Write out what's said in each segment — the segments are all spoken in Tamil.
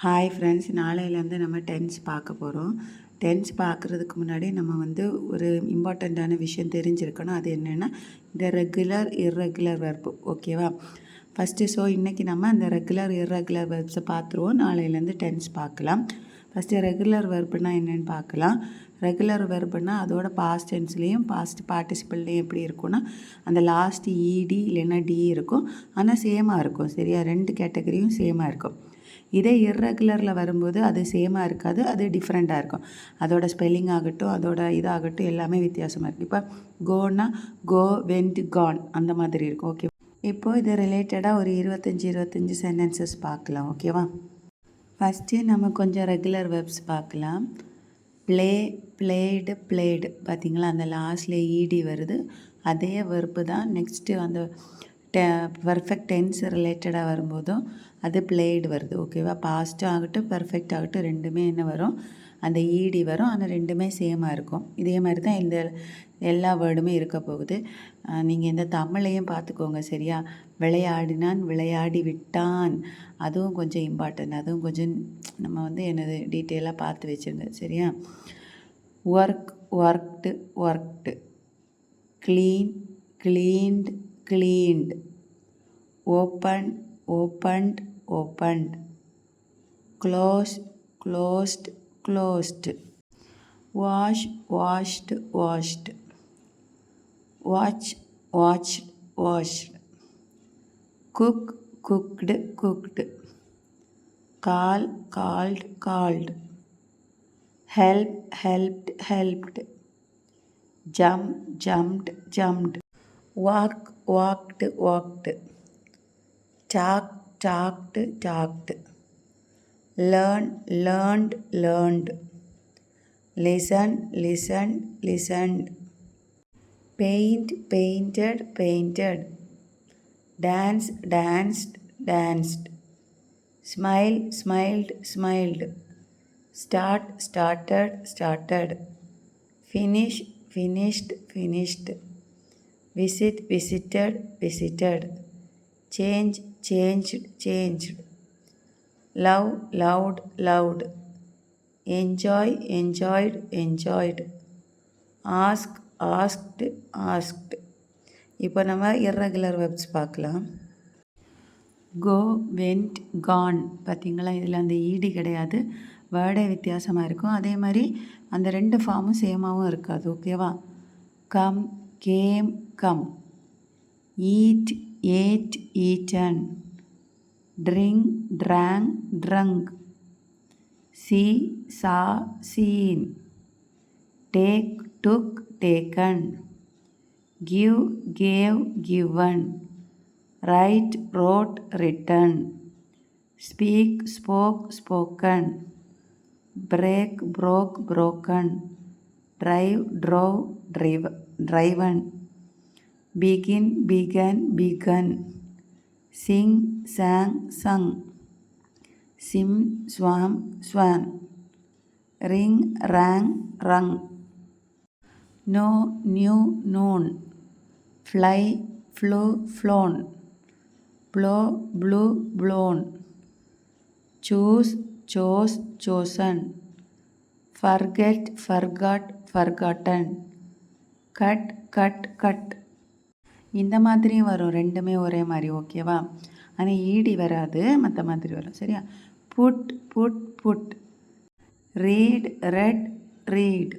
ஹாய் ஃப்ரெண்ட்ஸ், நாளையிலேருந்து நம்ம டென்ஸ் பார்க்க போகிறோம். டென்ஸ் பார்க்குறதுக்கு முன்னாடி நம்ம ஒரு இம்பார்ட்டண்ட்டான விஷயம் தெரிஞ்சிருக்கணும். அது என்னென்னா இந்த ரெகுலர் இர்ரெகுலர் வெர்பு. ஓகேவா? ஃபஸ்ட்டு இன்றைக்கி நம்ம அந்த ரெகுலர் இர்ரெகுலர் வெர்ப்ஸை பார்த்துருவோம். நாளையிலேருந்து டென்ஸ் பார்க்கலாம். ஃபஸ்ட்டு ரெகுலர் வெர்புனா என்னென்னு பார்க்கலாம். ரெகுலர் வெர்புனா அதோட பாஸ்ட் டென்ஸ்லேயும் பாஸ்ட் பார்ட்டிசிபிள்லேயும் எப்படி இருக்கும்னா அந்த லாஸ்ட் இடி இல்லைன்னா டி இருக்கும். ஆனால் சேமாக இருக்கும். சரியா? ரெண்டு கேட்டகரியும் சேமாக இருக்கும். இதே இர்ரெகுலரில் வரும்போது அது சேமாக இருக்காது, அது டிஃப்ரெண்ட்டாக இருக்கும். அதோட ஸ்பெல்லிங் ஆகட்டும், அதோட இதாகட்டும் எல்லாமே வித்தியாசமாக இருக்குது. இப்போ கோனா கோ, வெண்ட், கான் அந்த மாதிரி இருக்கும். ஓகே, இப்போது இது ரிலேட்டடாக ஒரு 25 சென்டென்சஸ் பார்க்கலாம். ஓகேவா? ஃபஸ்ட்டு நம்ம கொஞ்சம் ரெகுலர் வெர்ப்ஸ் பார்க்கலாம். Play, blade, blade. பார்த்திங்களா, அந்த லாஸ்ட்டில் ஈடி வருது. அதே வெர்பு தான் நெக்ஸ்ட்டு அந்த பர்ஃபெக்ட் டென்ஸ் ரிலேட்டடாக வரும்போதும் அது பிளேடு வருது. ஓகேவா? பாஸ்ட்டும் ஆகட்டும் பர்ஃபெக்ட் ஆகட்டும் ரெண்டுமே என்ன வரும், அந்த ஈடி வரும். ஆனால் ரெண்டுமே சேமாக இருக்கும். இதே மாதிரி தான் இந்த எல்லா வேர்டுமே இருக்க போகுது. நீங்கள் இந்த தமிழையும் பார்த்துக்கோங்க. சரியா? விளையாடினான், விளையாடி விட்டான், அதுவும் கொஞ்சம் இம்பார்ட்டன்ட். அதுவும் கொஞ்சம் நம்ம என்னது டீட்டெயிலாக பார்த்து வச்சுருங்க. சரியா? Work, worked, worked. Clean, cleaned, cleaned. Open, opened, opened. Close, closed, closed. Wash, washed, washed. Watch, watched, washed. Cook, cooked, cooked. Call, called, called. Help, helped, helped. Jump, jumped, jumped. Walk, walked, walked. Talk, talked, talked. Learn, learned, learned. Listen, listened, listened. Paint, painted, painted. Dance, danced, danced. Smile, smiled, smiled. Start, started, started. Finish, finished, finished. Visit, visited, visited. Change, changed, changed. Love, loved, loved. Enjoy, enjoyed, enjoyed. Ask, asked, asked. இப்போ நம்ம irregular verbs பார்க்கலாம். Go, went, gone. பார்த்திங்களா, இதில் அந்த ஈடி கிடையாது, வேர்டே வித்தியாசமாக இருக்கும். அதே மாதிரி அந்த ரெண்டு ஃபார்மும் சேமாகவும் இருக்காது. ஓகேவா? Come, came, come. Eat, ate, eaten. Drink, drank, drunk. See, saw, seen. Take, took, taken. Give, gave, given. Write, wrote, written. Speak, spoke, spoken. Break, broke, broken. Drive, drove, driven. Begin, began, begun. Sing, sang, sung. Swim, swam, swam. Ring, rang, rung. Know, knew, known. Fly, flew, flown. Blow, blew, blown. Choose, chose, chosen. Forget, forgot, forgotten. Cut, cut, cut. இந்த மாதிரியும் வரும், ரெண்டுமே ஒரே மாதிரி. ஓகேவா? ஆனால் ஈடி வராது, மற்ற மாதிரி வரும். சரியா? Put, put, put. Read, read, read.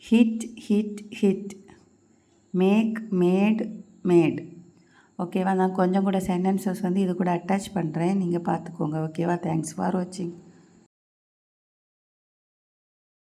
Hit, hit, hit. Make, made, made. ஓகேவா? நான் கொஞ்சம் கூட சென்டென்சஸ் இது கூட அட்டாச் பண்ணுறேன், நீங்கள் பார்த்துக்கோங்க. ஓகேவா? தேங்க்ஸ் ஃபார் வாட்சிங்.